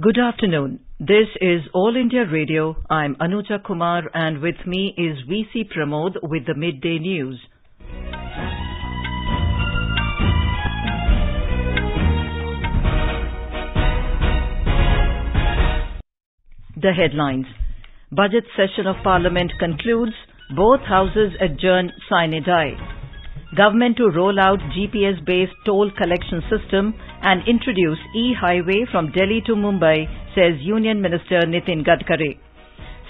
Good afternoon. This is All India Radio. I'm Anuja Kumar and with me is VC Pramod with the midday news. The headlines. Budget session of Parliament concludes. Both houses adjourn sine die. Government to roll out GPS-based toll collection system and introduce e-highway from Delhi to Mumbai, says Union Minister Nitin Gadkari.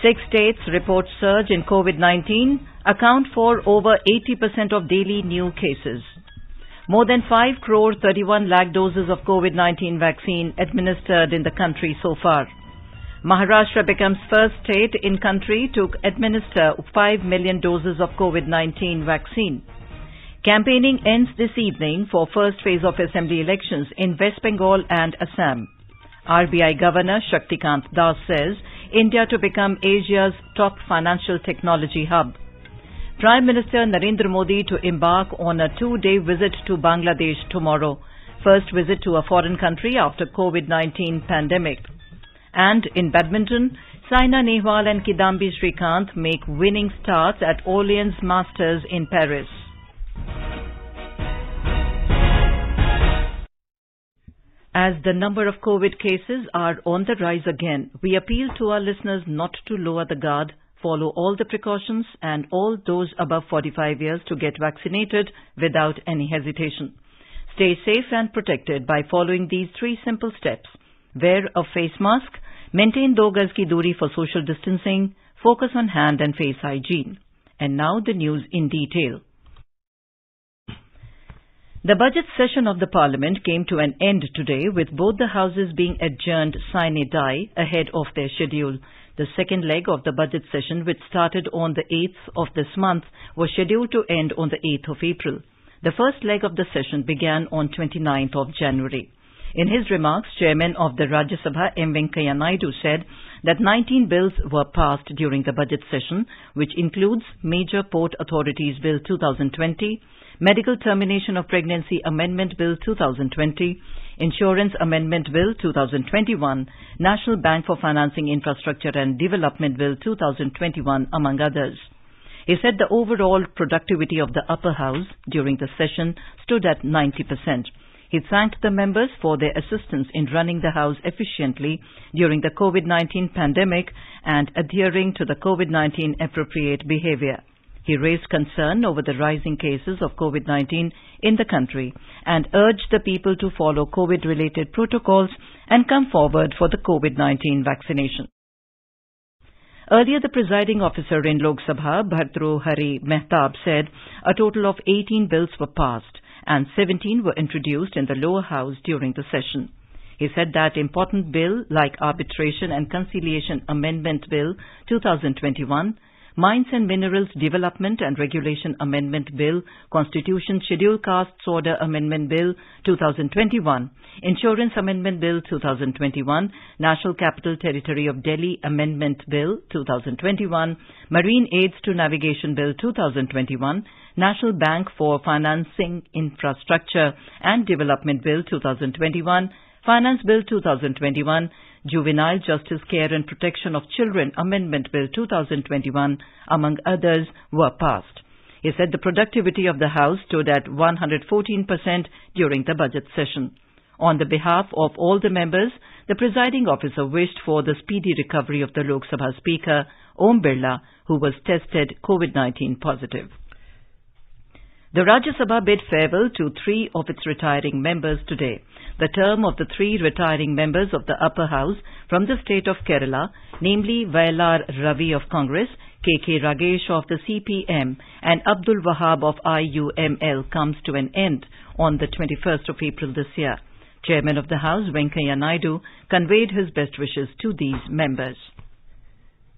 6 states report surge in COVID-19, account for over 80% of daily new cases. More than 5 crore 31 lakh doses of COVID-19 vaccine administered in the country so far. Maharashtra becomes first state in country to administer 5 million doses of COVID-19 vaccine. Campaigning ends this evening for first phase of assembly elections in West Bengal and Assam. RBI Governor Shaktikant Das says India to become Asia's top financial technology hub. Prime Minister Narendra Modi to embark on a 2-day visit to Bangladesh tomorrow. First visit to a foreign country after COVID-19 pandemic. And in badminton, Saina Nehwal and Kidambi Srikanth make winning starts at Orleans Masters in Paris. As the number of COVID cases are on the rise again, we appeal to our listeners not to lower the guard, follow all the precautions and all those above 45 years to get vaccinated without any hesitation. Stay safe and protected by following these 3 simple steps. Wear a face mask, maintain 2 gaz ki duri for social distancing, focus on hand and face hygiene. And now the news in detail. The budget session of the Parliament came to an end today with both the houses being adjourned sine die ahead of their schedule. The second leg of the budget session, which started on the 8th of this month, was scheduled to end on the 8th of April. The first leg of the session began on 29th of January. In his remarks, Chairman of the Rajya Sabha M. Venkaiah Naidu said that 19 bills were passed during the budget session, which includes Major Port Authorities Bill 2020, Medical Termination of Pregnancy Amendment Bill 2020, Insurance Amendment Bill 2021, National Bank for Financing Infrastructure and Development Bill 2021, among others. He said the overall productivity of the upper house during the session stood at 90%. He thanked the members for their assistance in running the House efficiently during the COVID-19 pandemic and adhering to the COVID-19 appropriate behavior. He raised concern over the rising cases of COVID-19 in the country and urged the people to follow COVID-related protocols and come forward for the COVID-19 vaccination. Earlier, the presiding officer in Lok Sabha, Bhartrihari Mehtab, said a total of 18 bills were passed and 17 were introduced in the lower house during the session. He said that important bill like Arbitration and Conciliation Amendment Bill 2021, Mines and Minerals Development and Regulation Amendment Bill, Constitution Scheduled Castes Order Amendment Bill 2021, Insurance Amendment Bill 2021, National Capital Territory of Delhi Amendment Bill 2021, Marine Aids to Navigation Bill 2021, National Bank for Financing Infrastructure and Development Bill 2021, Finance Bill 2021, Juvenile Justice Care and Protection of Children Amendment Bill 2021, among others, were passed. He said the productivity of the House stood at 114% during the budget session. On the behalf of all the members, the presiding officer wished for the speedy recovery of the Lok Sabha Speaker, Om Birla, who was tested COVID-19 positive. The Rajya Sabha bid farewell to 3 of its retiring members today. The term of the 3 retiring members of the upper house from the state of Kerala, namely Vayalar Ravi of Congress, K.K. Ragesh of the CPM and Abdul Wahab of IUML, comes to an end on the 21st of April this year. Chairman of the House, Venkaiah Naidu, conveyed his best wishes to these members.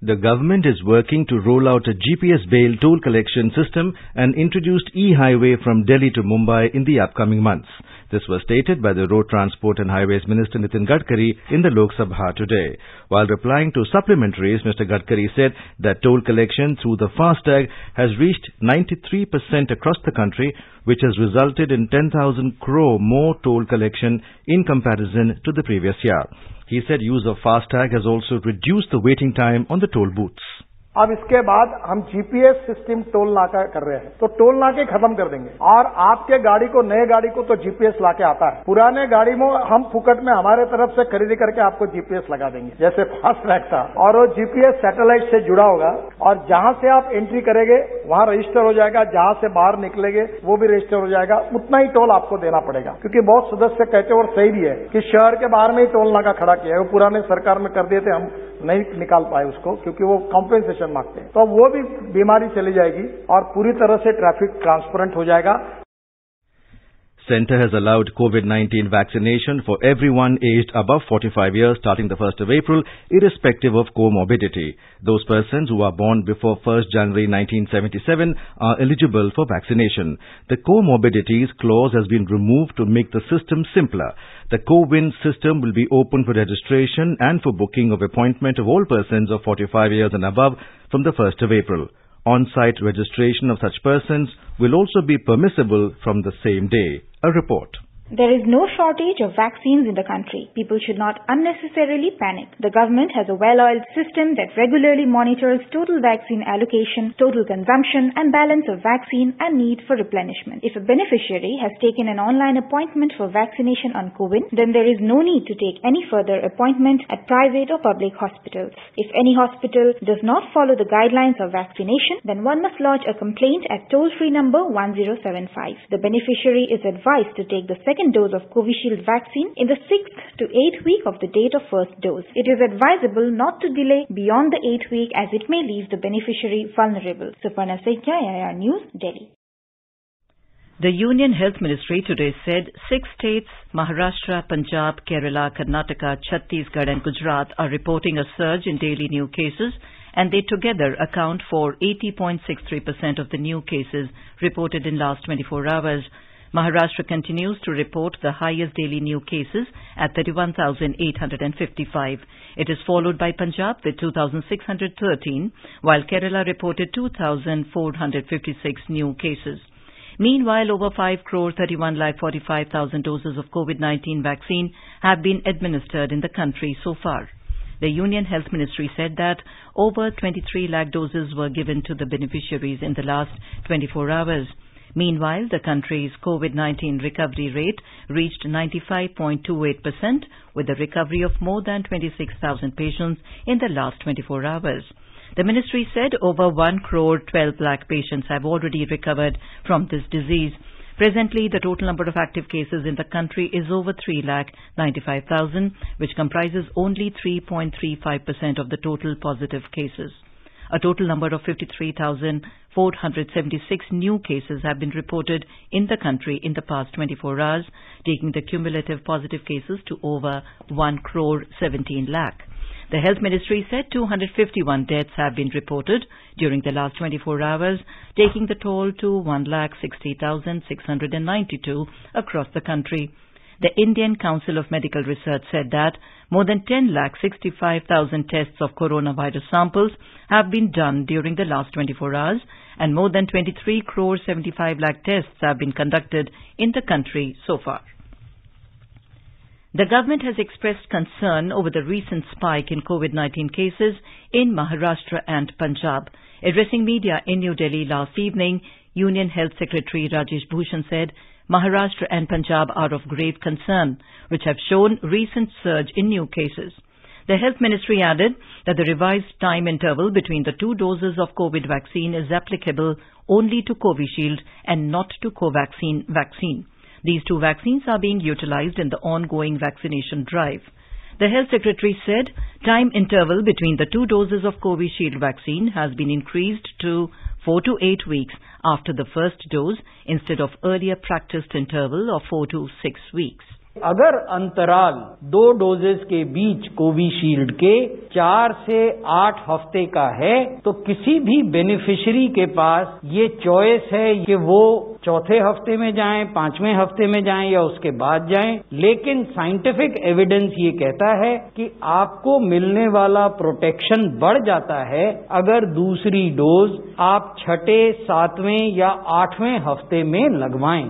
The government is working to roll out a GPS-based toll collection system and introduced e-highway from Delhi to Mumbai in the upcoming months. This was stated by the Road Transport and Highways Minister Nitin Gadkari in the Lok Sabha today. While replying to supplementaries, Mr. Gadkari said that toll collection through the FASTag has reached 93% across the country, which has resulted in 10,000 crore more toll collection in comparison to the previous year. He said use of FASTag has also reduced the waiting time on the toll booths. अब इसके बाद हम GPS system toll नाका कर रहे हैं, तो toll नाके खत्म कर देंगे और आपके गाड़ी को, नए गाड़ी को तो जीपीएस लाके आता है, पुराने गाड़ी में हम फुकट में हमारे तरफ से खरीदी करके आपको जीपीएस लगा देंगे, जैसे फास्टैग था, और वो जीपीएस सैटेलाइट से जुड़ा होगा और जहां से आप एंट्री करेंगे वहां रजिस्टर हो जाएगा, जहां से बाहर निकलेंगे वो भी रजिस्टर हो जाएगा, उतना ही टोल आपको देना पड़ेगा। क्योंकि बहुत सदस्य कहते हैं और सही भी है कि शहर के बाहर में ही टोल नाका खड़ा किया है, वो पुराने सरकार में कर दिए थे, हम नहीं निकाल पाए उसको क्योंकि वो कॉम्पेंसेशन मांगते हैं, तो वो भी बीमारी चली जाएगी और पूरी तरह से ट्रैफिक ट्रांसपेरेंट हो जाएगा। Centre has allowed COVID-19 vaccination for everyone aged above 45 years starting the 1st of April, irrespective of comorbidity. Those persons who are born before 1st January 1977 are eligible for vaccination. The comorbidities clause has been removed to make the system simpler. The CoWIN system will be open for registration and for booking of appointment of all persons of 45 years and above from the 1st of April. On-site registration of such persons will also be permissible from the same day. A report. There is no shortage of vaccines in the country. People should not unnecessarily panic. The government has a well-oiled system that regularly monitors total vaccine allocation, total consumption and balance of vaccine and need for replenishment. If a beneficiary has taken an online appointment for vaccination on CoWIN, then there is no need to take any further appointment at private or public hospitals. If any hospital does not follow the guidelines of vaccination, then one must lodge a complaint at toll-free number 1075. The beneficiary is advised to take the second dose of Covishield vaccine in the 6th to 8th week of the date of first dose. It is advisable not to delay beyond the 8th week as it may leave the beneficiary vulnerable. Suparna Saikia, IIR News, Delhi. The Union Health Ministry today said 6 states, Maharashtra, Punjab, Kerala, Karnataka, Chhattisgarh and Gujarat are reporting a surge in daily new cases, and they together account for 80.63% of the new cases reported in last 24 hours. Maharashtra continues to report the highest daily new cases at 31,855. It is followed by Punjab with 2,613, while Kerala reported 2,456 new cases. Meanwhile, over 5,31,45,000 doses of COVID-19 vaccine have been administered in the country so far. The Union Health Ministry said that over 23 lakh doses were given to the beneficiaries in the last 24 hours. Meanwhile, the country's COVID-19 recovery rate reached 95.28% with a recovery of more than 26,000 patients in the last 24 hours. The ministry said over 1,12 lakh patients have already recovered from this disease. Presently, the total number of active cases in the country is over 3,95,000, which comprises only 3.35% of the total positive cases. A total number of 53,476 new cases have been reported in the country in the past 24 hours, taking the cumulative positive cases to over 1,17 lakh. The Health Ministry said 251 deaths have been reported during the last 24 hours, taking the toll to 1,60,692 across the country. The Indian Council of Medical Research said that more than 10,65,000 tests of coronavirus samples have been done during the last 24 hours, and more than 23,75 lakh tests have been conducted in the country so far. The government has expressed concern over the recent spike in COVID-19 cases in Maharashtra and Punjab. Addressing media in New Delhi last evening, Union Health Secretary Rajesh Bhushan said Maharashtra and Punjab are of grave concern, which have shown recent surge in new cases. The Health Ministry added that the revised time interval between the 2 doses of COVID vaccine is applicable only to Covishield and not to Covaxin vaccine. These 2 vaccines are being utilized in the ongoing vaccination drive. The Health Secretary said time interval between the 2 doses of Covishield vaccine has been increased to 4 to 8 weeks after the first dose instead of earlier practiced interval of 4 to 6 weeks. अगर अंतराल 2 doses के बीच Covishield के 4 से 8 हफ्ते का है तो किसी भी बेनिफिशियरी के पास ये चॉइस है कि वो चौथे हफ्ते में जाएं, 5वें हफ्ते में जाएं या उसके बाद जाएं, लेकिन साइंटिफिक एविडेंस ये कहता है कि आपको मिलने वाला प्रोटेक्शन बढ़ जाता है अगर दूसरी डोज आप 6, 7वें या 8वें हफ्ते में लगवाएं.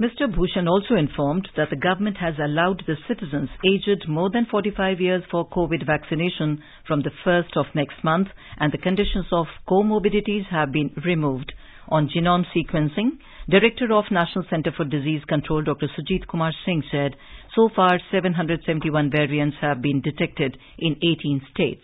Mr. Bhushan also informed that the government has allowed the citizens aged more than 45 years for COVID vaccination from the 1st of next month, and the conditions of comorbidities have been removed. On genome sequencing, Director of National Centre for Disease Control Dr. Sujit Kumar Singh said so far 771 variants have been detected in 18 states.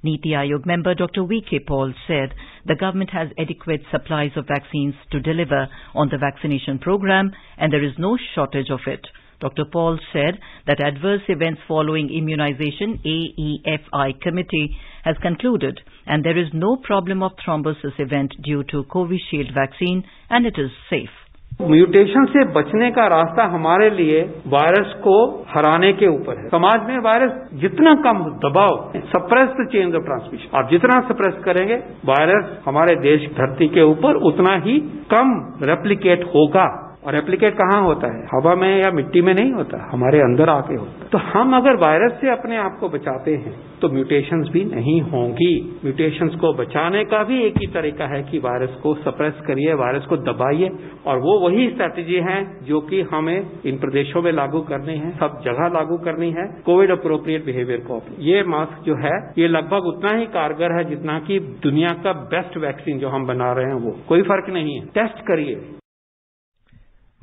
Niti Aayog member Dr. V.K. Paul said the government has adequate supplies of vaccines to deliver on the vaccination program and there is no shortage of it. Dr. Paul said that adverse events following immunization AEFI committee has concluded and there is no problem of thrombosis event due to Covishield vaccine and it is safe. Mutation से बचने का रास्ता हमारे लिए virus को हराने के ऊपर है। समाज में वायरस जितना कम दबाव, suppress the chain of transmission, आप जितना सप्रेस करेंगे वायरस हमारे देश धरती के ऊपर उतना ही कम रेप्लिकेट होगा। और रेप्लिकेट कहाँ होता है? हवा में या मिट्टी में नहीं होता, हमारे अंदर आके होता है। तो हम अगर वायरस से अपने आप को बचाते हैं तो म्यूटेशंस भी नहीं होंगी। म्यूटेशंस को बचाने का भी एक ही तरीका है कि वायरस को सप्रेस करिए, वायरस को दबाइए, और वो वही स्ट्रैटेजी है जो कि हमें इन प्रदेशों में लागू करनी है, सब जगह लागू करनी है। कोविड अप्रोप्रिएट बिहेवियर को ये मास्क जो है ये लगभग उतना ही कारगर है जितना कि दुनिया का बेस्ट वैक्सीन जो हम बना रहे हैं, वो कोई फर्क नहीं है। टेस्ट करिए।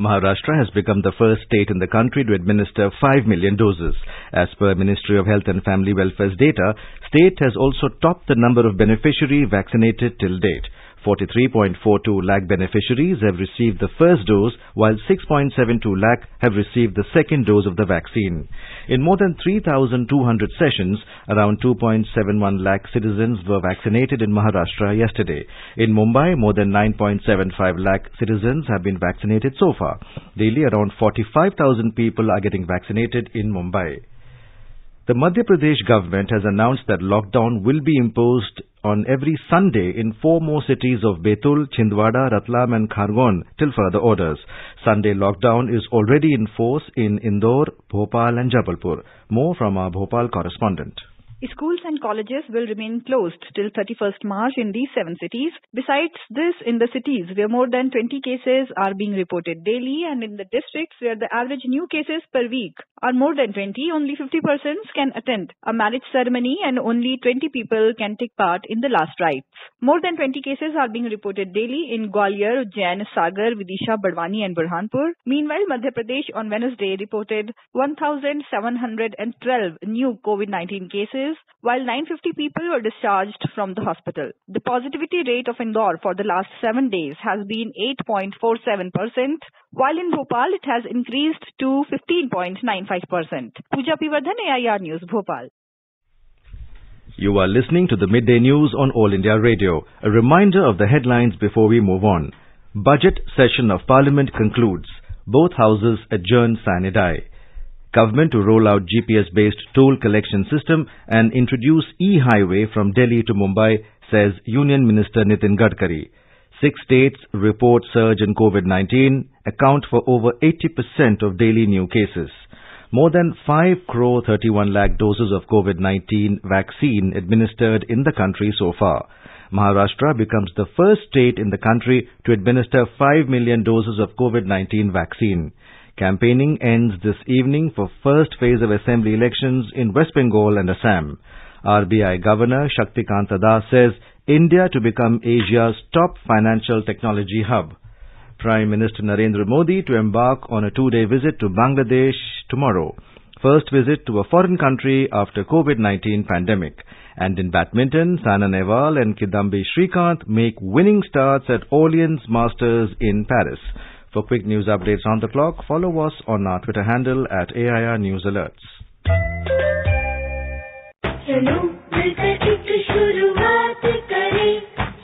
Maharashtra has become the first state in the country to administer 5 million doses. As per Ministry of Health and Family Welfare's data, state has also topped the number of beneficiaries vaccinated till date. 43.42 lakh beneficiaries have received the first dose, while 6.72 lakh have received the second dose of the vaccine. In more than 3,200 sessions, around 2.71 lakh citizens were vaccinated in Maharashtra yesterday. In Mumbai, more than 9.75 lakh citizens have been vaccinated so far. Daily, around 45,000 people are getting vaccinated in Mumbai. The Madhya Pradesh government has announced that lockdown will be imposed on every Sunday in 4 more cities of Betul, Chhindwara, Ratlam and Khargon till further orders. Sunday lockdown is already in force in Indore, Bhopal and Jabalpur. More from our Bhopal correspondent. Schools and colleges will remain closed till 31st March in these 7 cities. Besides this, in the cities where more than 20 cases are being reported daily and in the districts where the average new cases per week are more than 20, only 50 persons can attend a marriage ceremony and only 20 people can take part in the last rites. More than 20 cases are being reported daily in Gwalior, Ujjain, Sagar, Vidisha, Badwani and Burhanpur. Meanwhile, Madhya Pradesh on Wednesday reported 1,712 new COVID-19 cases, while 950 people were discharged from the hospital. The positivity rate of Indore for the last 7 days has been 8.47%, while in Bhopal it has increased to 15.95%. Pooja Pivardhan, AIR News, Bhopal. You are listening to the Midday News on All India Radio. A reminder of the headlines before we move on. Budget session of Parliament concludes. Both houses adjourn sine die. Government to roll out GPS-based toll collection system and introduce e-highway from Delhi to Mumbai, says Union Minister Nitin Gadkari. 6 states report surge in COVID-19, account for over 80% of daily new cases. More than 5 crore 31 lakh doses of COVID-19 vaccine administered in the country so far. Maharashtra becomes the first state in the country to administer 5 million doses of COVID-19 vaccine. Campaigning ends this evening for first phase of assembly elections in West Bengal and Assam. RBI Governor Shaktikanta Das says India to become Asia's top financial technology hub. Prime Minister Narendra Modi to embark on a 2-day visit to Bangladesh tomorrow. First visit to a foreign country after COVID-19 pandemic. And in badminton, Saina Nehwal and Kidambi Srikanth make winning starts at Orleans Masters in Paris. For quick news updates on the clock, follow us on our Twitter handle at AIR News Alerts. चलो मिलकर एक शुरुआत करें,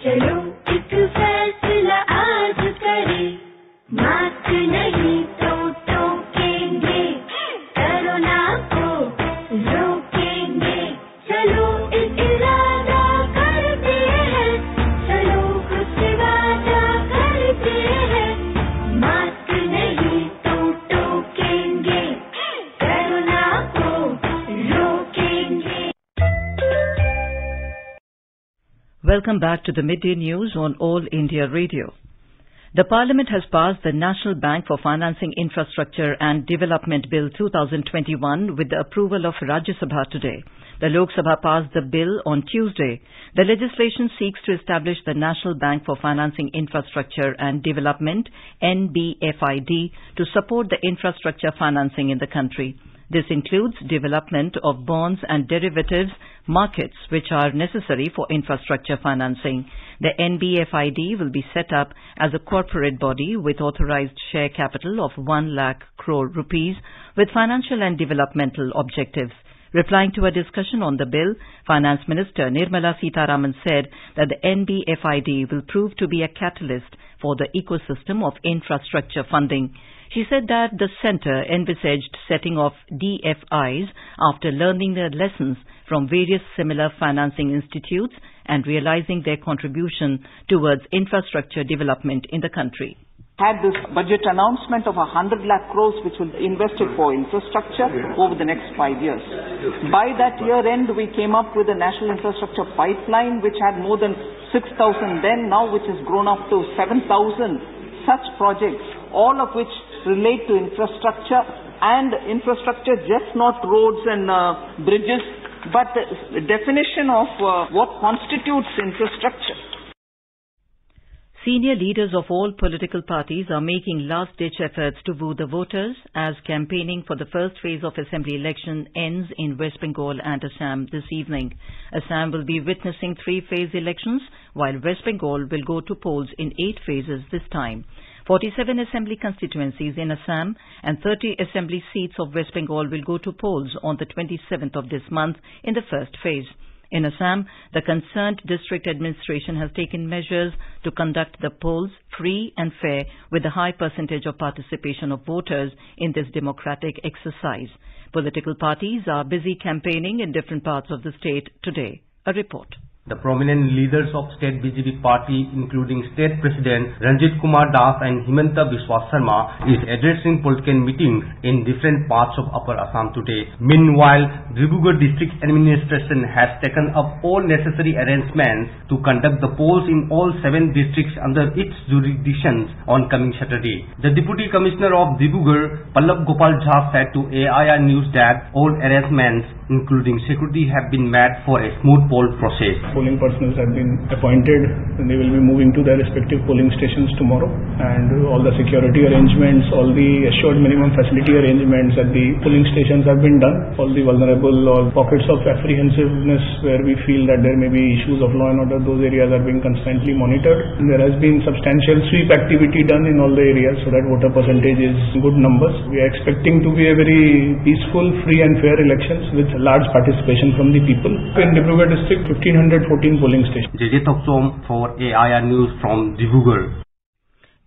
चलो एक फैसला आज करें, मास्क नहीं तो टोकेंगे, कोरोना को रोकेंगे, चलो एक इरादा करते हैं, चलो खुद से वादा करते हैं, मास्क नहीं तो टोकेंगे, कोरोना को रोकेंगे. Welcome back to the Midday News on All India Radio. The Parliament has passed the National Bank for Financing Infrastructure and Development Bill 2021 with the approval of Rajya Sabha today. The Lok Sabha passed the bill on Tuesday. The legislation seeks to establish the National Bank for Financing Infrastructure and Development, NBFID, to support the infrastructure financing in the country. This includes development of bonds and derivatives markets which are necessary for infrastructure financing. The NBFID will be set up as a corporate body with authorized share capital of 1 lakh crore rupees with financial and developmental objectives. Replying to a discussion on the bill, Finance Minister Nirmala Sitharaman said that the NBFID will prove to be a catalyst for the ecosystem of infrastructure funding. She said that the centre envisaged setting off DFIs after learning their lessons from various similar financing institutes and realizing their contribution towards infrastructure development in the country. Had this budget announcement of 100 lakh crores which will be invested for infrastructure over the next 5 years. By that year end, we came up with a national infrastructure pipeline which had more than 6,000 then, now which has grown up to 7,000 such projects, all of which relate to infrastructure, and infrastructure just not roads and bridges, but the definition of what constitutes infrastructure. Senior leaders of all political parties are making last-ditch efforts to woo the voters as campaigning for the first phase of assembly election ends in West Bengal and Assam this evening. Assam will be witnessing 3-phase elections, while West Bengal will go to polls in 8 phases this time. 47 assembly constituencies in Assam and 30 assembly seats of West Bengal will go to polls on the 27th of this month in the first phase. In Assam, the concerned district administration has taken measures to conduct the polls free and fair with a high percentage of participation of voters in this democratic exercise. Political parties are busy campaigning in different parts of the state today. A report. The prominent leaders of state BJP party, including state president Ranjit Kumar Das and Himanta Biswa Sarma, is addressing political meetings in different parts of Upper Assam today. Meanwhile, Dibrugarh district administration has taken up all necessary arrangements to conduct the polls in all 7 districts under its jurisdiction on coming Saturday. The Deputy Commissioner of Dibrugarh, Pallab Gopal Jha, said to AIR News that all arrangements, including security, have been made for a smooth poll process. Polling personnel have been appointed and they will be moving to their respective polling stations tomorrow, and all the security arrangements, all the assured minimum facility arrangements at the polling stations have been done. All the vulnerable or pockets of apprehensiveness where we feel that there may be issues of law and order, those areas are being constantly monitored. And there has been substantial sweep activity done in all the areas so that voter percentage is good numbers. We are expecting to be a very peaceful, free and fair elections with large participation from the people. In Dibrugarh district, 1514 polling stations. JJ Thoksom for AIR News from Dibrugarh.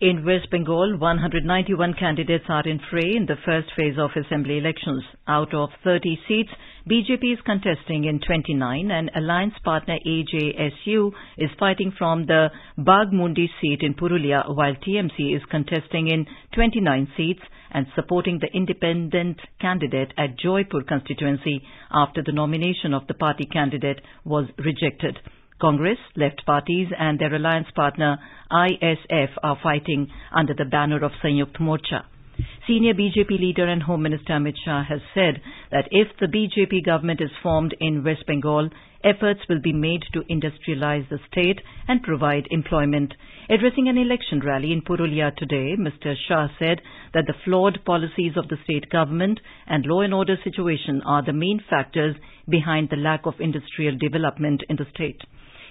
In West Bengal, 191 candidates are in fray in the first phase of assembly elections. Out of 30 seats, BJP is contesting in 29 and alliance partner AJSU is fighting from the Bagmundi seat in Purulia, while TMC is contesting in 29 seats and supporting the independent candidate at Joypur constituency after the nomination of the party candidate was rejected. Congress, left parties and their alliance partner ISF are fighting under the banner of Sanyukt Morcha. Senior BJP leader and Home Minister Amit Shah has said that if the BJP government is formed in West Bengal, efforts will be made to industrialize the state and provide employment. Addressing an election rally in Purulia today, Mr. Shah said that the flawed policies of the state government and law and order situation are the main factors behind the lack of industrial development in the state.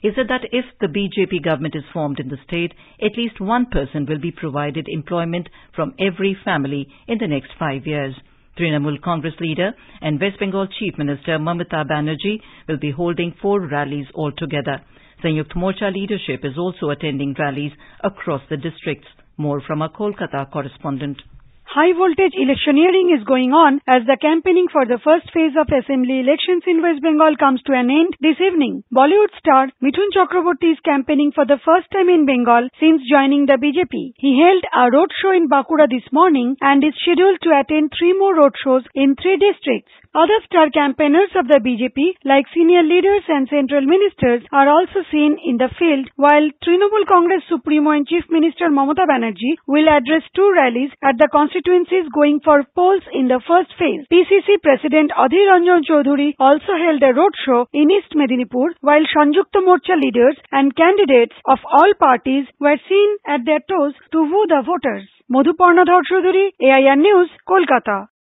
He said that if the BJP government is formed in the state, at least one person will be provided employment from every family in the next 5 years. Trinamool Congress leader and West Bengal Chief Minister Mamata Banerjee will be holding 4 rallies altogether. Sanyukt Morcha leadership is also attending rallies across the districts. More from our Kolkata correspondent. High-voltage electioneering is going on as the campaigning for the first phase of assembly elections in West Bengal comes to an end this evening. Bollywood star Mithun Chakraborty is campaigning for the first time in Bengal since joining the BJP. He held a road show in Bankura this morning and is scheduled to attend 3 more road shows in 3 districts. Other star campaigners of the BJP, like senior leaders and central ministers, are also seen in the field, while Trinamool Congress Supremo and Chief Minister Mamata Banerjee will address 2 rallies at the constituencies going for polls in the first phase. PCC President Adhir Ranjan Chaudhary also held a roadshow in East Medinipur, while Sanjukta Morcha leaders and candidates of all parties were seen at their toes to woo the voters. Madhuparna Chaudhary, AIR News, Kolkata.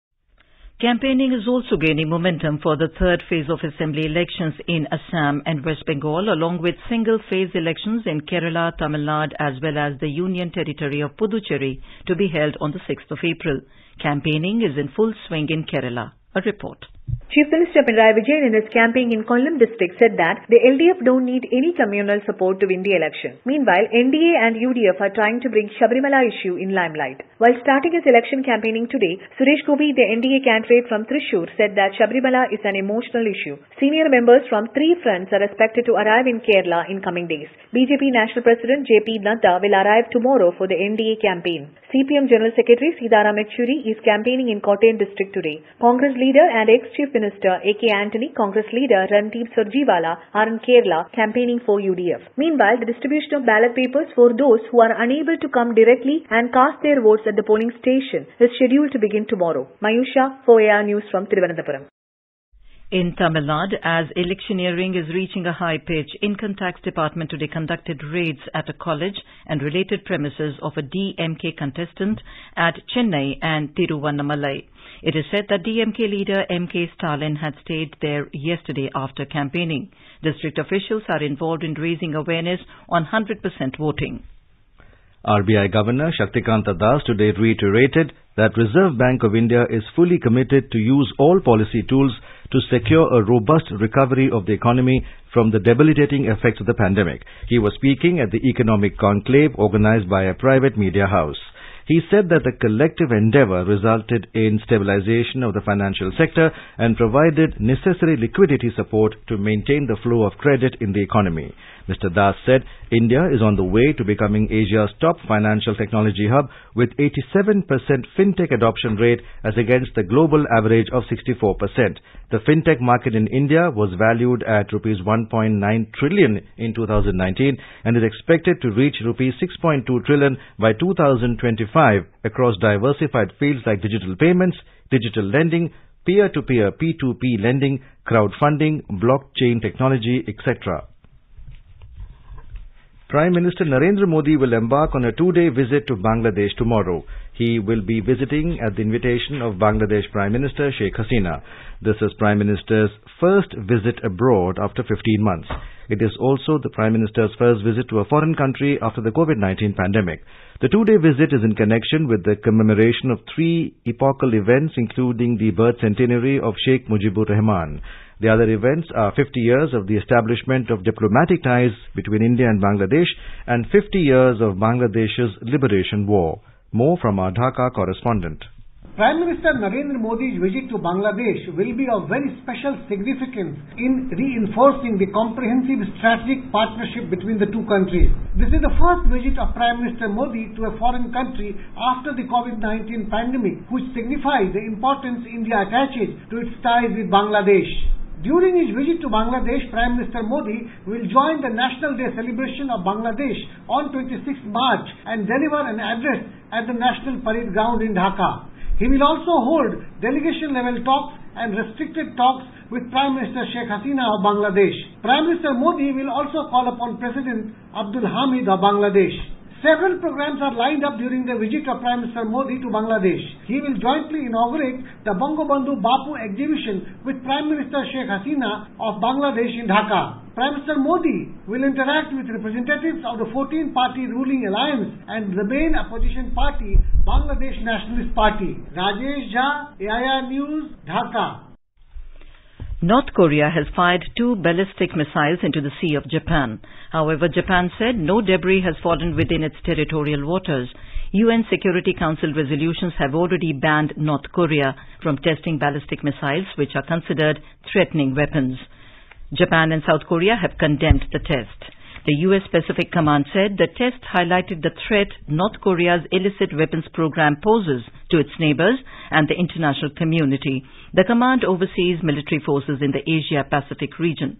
Campaigning is also gaining momentum for the third phase of assembly elections in Assam and West Bengal, along with single-phase elections in Kerala, Tamil Nadu, as well as the Union Territory of Puducherry to be held on the 6th of April. Campaigning is in full swing in Kerala. A report. Chief Minister Pinarayi Vijayan in his campaign in Kollam district said that the LDF don't need any communal support to win the election. Meanwhile, NDA and UDF are trying to bring Sabarimala issue in limelight. While starting his election campaigning today, Suresh Gopi, the NDA candidate from Thrissur, said that Sabarimala is an emotional issue. Senior members from 3 fronts are expected to arrive in Kerala in coming days. BJP National President JP Nadda will arrive tomorrow for the NDA campaign. CPM General Secretary Sitaram Yechury is campaigning in Kottayam district today. Congress leader and ex-Chief Minister A.K. Antony, Congress leader Randeep Surjewala are in Kerala campaigning for UDF. Meanwhile, the distribution of ballot papers for those who are unable to come directly and cast their votes at the polling station is scheduled to begin tomorrow. Mayusha for AIR News from Thiruvananthapuram. In Tamil Nadu, as electioneering is reaching a high pitch, Income Tax Department today conducted raids at a college and related premises of a DMK contestant at Chennai and Tiruvannamalai. It is said that DMK leader M.K. Stalin had stayed there yesterday after campaigning. District officials are involved in raising awareness on 100% voting. RBI Governor Shaktikanta Das today reiterated that Reserve Bank of India is fully committed to use all policy tools to secure a robust recovery of the economy from the debilitating effects of the pandemic. He was speaking at the Economic Conclave organized by a private media house. He said that the collective endeavour resulted in stabilization of the financial sector and provided necessary liquidity support to maintain the flow of credit in the economy. Mr. Das said India is on the way to becoming Asia's top financial technology hub with 87% fintech adoption rate as against the global average of 64%. The fintech market in India was valued at rupees 1.9 trillion in 2019 and is expected to reach rupees 6.2 trillion by 2025 across diversified fields like digital payments, digital lending, peer-to-peer P2P lending, crowdfunding, blockchain technology, etc. Prime Minister Narendra Modi will embark on a 2-day visit to Bangladesh tomorrow. He will be visiting at the invitation of Bangladesh Prime Minister Sheikh Hasina. This is Prime Minister's first visit abroad after 15 months. It is also the Prime Minister's first visit to a foreign country after the COVID-19 pandemic. The 2-day visit is in connection with the commemoration of 3 epochal events, including the birth centenary of Sheikh Mujibur Rahman. The other events are 50 years of the establishment of diplomatic ties between India and Bangladesh and 50 years of Bangladesh's liberation war. More from our Dhaka correspondent. Prime Minister Narendra Modi's visit to Bangladesh will be of very special significance in reinforcing the comprehensive strategic partnership between the two countries. This is the first visit of Prime Minister Modi to a foreign country after the COVID-19 pandemic, which signifies the importance India attaches to its ties with Bangladesh. During his visit to Bangladesh, Prime Minister Modi will join the National Day celebration of Bangladesh on 26th March and deliver an address at the National Parade Ground in Dhaka. He will also hold delegation-level talks and restricted talks with Prime Minister Sheikh Hasina of Bangladesh. Prime Minister Modi will also call upon President Abdul Hamid of Bangladesh. Several programs are lined up during the visit of Prime Minister Modi to Bangladesh. He will jointly inaugurate the Bangabandhu Bapu exhibition with Prime Minister Sheikh Hasina of Bangladesh in Dhaka. Prime Minister Modi will interact with representatives of the 14-party ruling alliance and the main opposition party, Bangladesh Nationalist Party. Rajesh Jha, AIR News, Dhaka. North Korea has fired 2 ballistic missiles into the Sea of Japan. However, Japan said no debris has fallen within its territorial waters. UN Security Council resolutions have already banned North Korea from testing ballistic missiles, which are considered threatening weapons. Japan and South Korea have condemned the test. The US Pacific Command said the test highlighted the threat North Korea's illicit weapons program poses to its neighbors and the international community. The command oversees military forces in the Asia-Pacific region.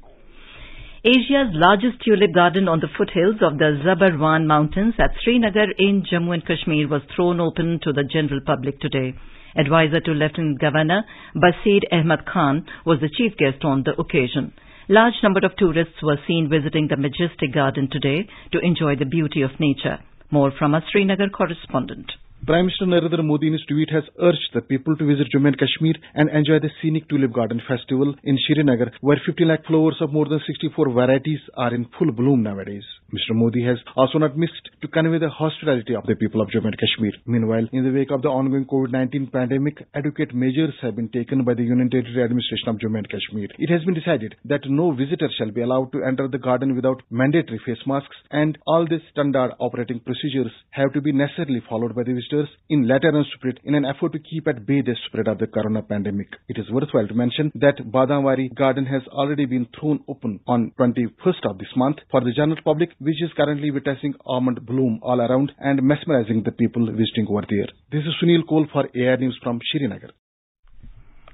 Asia's largest tulip garden on the foothills of the Zabarwan Mountains at Srinagar in Jammu and Kashmir was thrown open to the general public today. Advisor to Lieutenant Governor Basir Ahmad Khan was the chief guest on the occasion. Large number of tourists were seen visiting the majestic garden today to enjoy the beauty of nature. More from our Srinagar correspondent. Prime Minister Narendra Modi in his tweet has urged the people to visit Jammu and Kashmir and enjoy the scenic Tulip Garden Festival in Srinagar, where 50 lakh flowers of more than 64 varieties are in full bloom nowadays. Mr. Modi has also not missed to convey the hospitality of the people of Jammu and Kashmir. Meanwhile, in the wake of the ongoing COVID-19 pandemic, adequate measures have been taken by the Union Territory Administration of Jammu and Kashmir. It has been decided that no visitor shall be allowed to enter the garden without mandatory face masks, and all these standard operating procedures have to be necessarily followed by the visitors in letter and spirit in an effort to keep at bay the spread of the corona pandemic. It is worthwhile to mention that Badamwari garden has already been thrown open on 21st of this month for the general public, which is currently witnessing almond bloom all around and mesmerizing the people visiting over there. This is Sunil Kohl for AR News from Srinagar.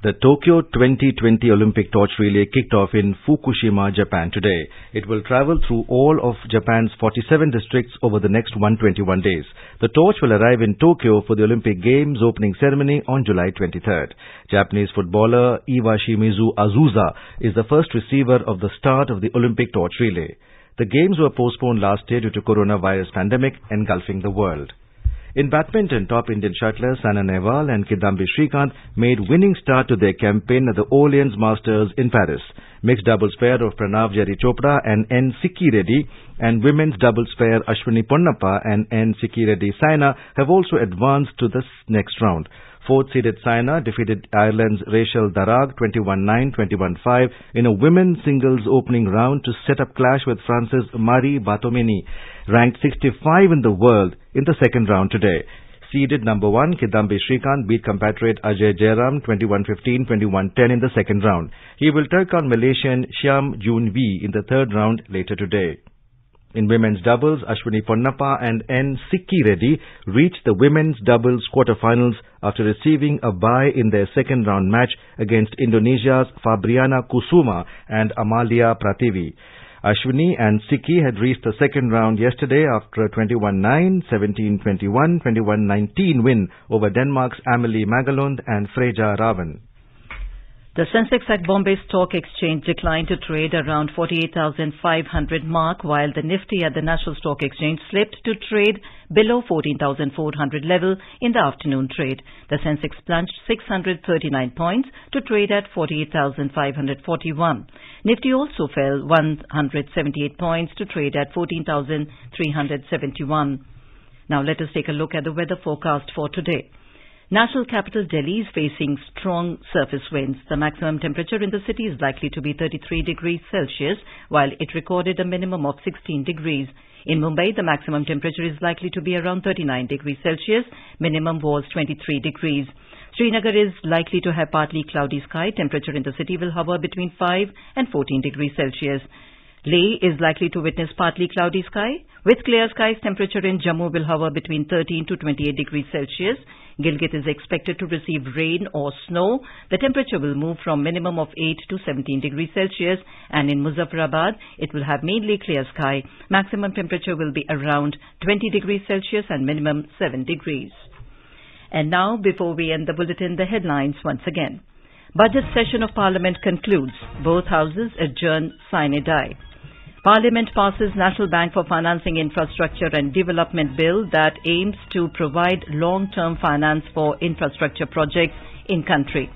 The Tokyo 2020 Olympic torch relay kicked off in Fukushima, Japan today. It will travel through all of Japan's 47 districts over the next 121 days. The torch will arrive in Tokyo for the Olympic Games opening ceremony on July 23rd. Japanese footballer Iwashimizu Azusa is the first receiver of the start of the Olympic torch relay. The Games were postponed last year due to coronavirus pandemic engulfing the world. In badminton, top Indian shuttlers Saina Nehwal and Kidambi Srikanth made winning start to their campaign at the Orleans Masters in Paris. Mixed doubles pair of Pranav Jerry Chopra and N. Sikki Reddy and women's doubles pair Ashwini Ponnappa and N. Sikki Reddy Saina have also advanced to the next round. Fourth-seeded Saina defeated Ireland's Rachel Darragh 21-9, 21-5 in a women's singles opening round to set up clash with France's Marie Bartomeni, ranked 65 in the world, in the second round today. Seeded number 1, Kidambi Srikanth beat compatriot Ajay Jairam 21-15, 21-10 in the second round. He will take on Malaysian Shyam Jun Wee in the third round later today. In women's doubles, Ashwini Ponnappa and N. Sikki Reddy reached the women's doubles quarterfinals after receiving a bye in their second round match against Indonesia's Fabriana Kusuma and Amalia Prativi. Ashwini and Sikki had reached the second round yesterday after a 21-9, 17-21, 21-19 win over Denmark's Amelie Magalund and Freja Ravan. The Sensex at Bombay Stock Exchange declined to trade around 48,500 mark, while the Nifty at the National Stock Exchange slipped to trade below 14,400 level in the afternoon trade. The Sensex plunged 639 points to trade at 48,541. Nifty also fell 178 points to trade at 14,371. Now let us take a look at the weather forecast for today. National capital Delhi is facing strong surface winds. The maximum temperature in the city is likely to be 33 degrees Celsius, while it recorded a minimum of 16 degrees. In Mumbai, the maximum temperature is likely to be around 39 degrees Celsius. Minimum was 23 degrees. Srinagar is likely to have partly cloudy sky. Temperature in the city will hover between 5 and 14 degrees Celsius. Leh is likely to witness partly cloudy sky. With clear skies, temperature in Jammu will hover between 13 to 28 degrees Celsius. Gilgit is expected to receive rain or snow. The temperature will move from minimum of 8 to 17 degrees Celsius, and in Muzaffarabad, it will have mainly clear sky. Maximum temperature will be around 20 degrees Celsius and minimum 7 degrees. And now, before we end the bulletin, the headlines once again. Budget session of Parliament concludes. Both houses adjourn sine die. Parliament passes National Bank for Financing Infrastructure and Development Bill that aims to provide long-term finance for infrastructure projects in country.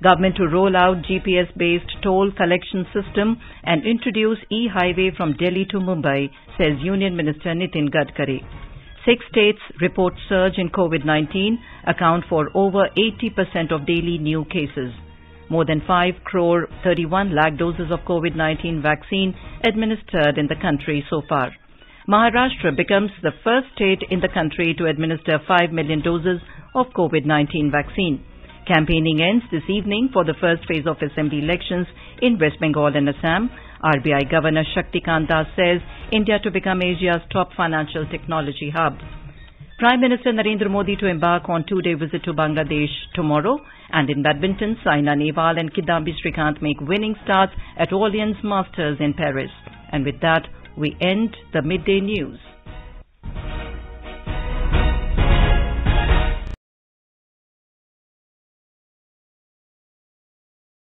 Government to roll out GPS-based toll collection system and introduce e-highway from Delhi to Mumbai, says Union Minister Nitin Gadkari. 6 states report surge in COVID-19, account for over 80% of daily new cases. More than 5 crore 31 lakh doses of COVID-19 vaccine administered in the country so far. Maharashtra becomes the first state in the country to administer 5 million doses of COVID-19 vaccine. Campaigning ends this evening for the first phase of assembly elections in West Bengal and Assam. RBI Governor Shaktikant Das says India to become Asia's top financial technology hub. Prime Minister Narendra Modi to embark on 2-day visit to Bangladesh tomorrow. And in badminton, Saina Nehwal and Kidambi Srikanth make winning starts at Allianz Masters in Paris. And with that, we end the midday news.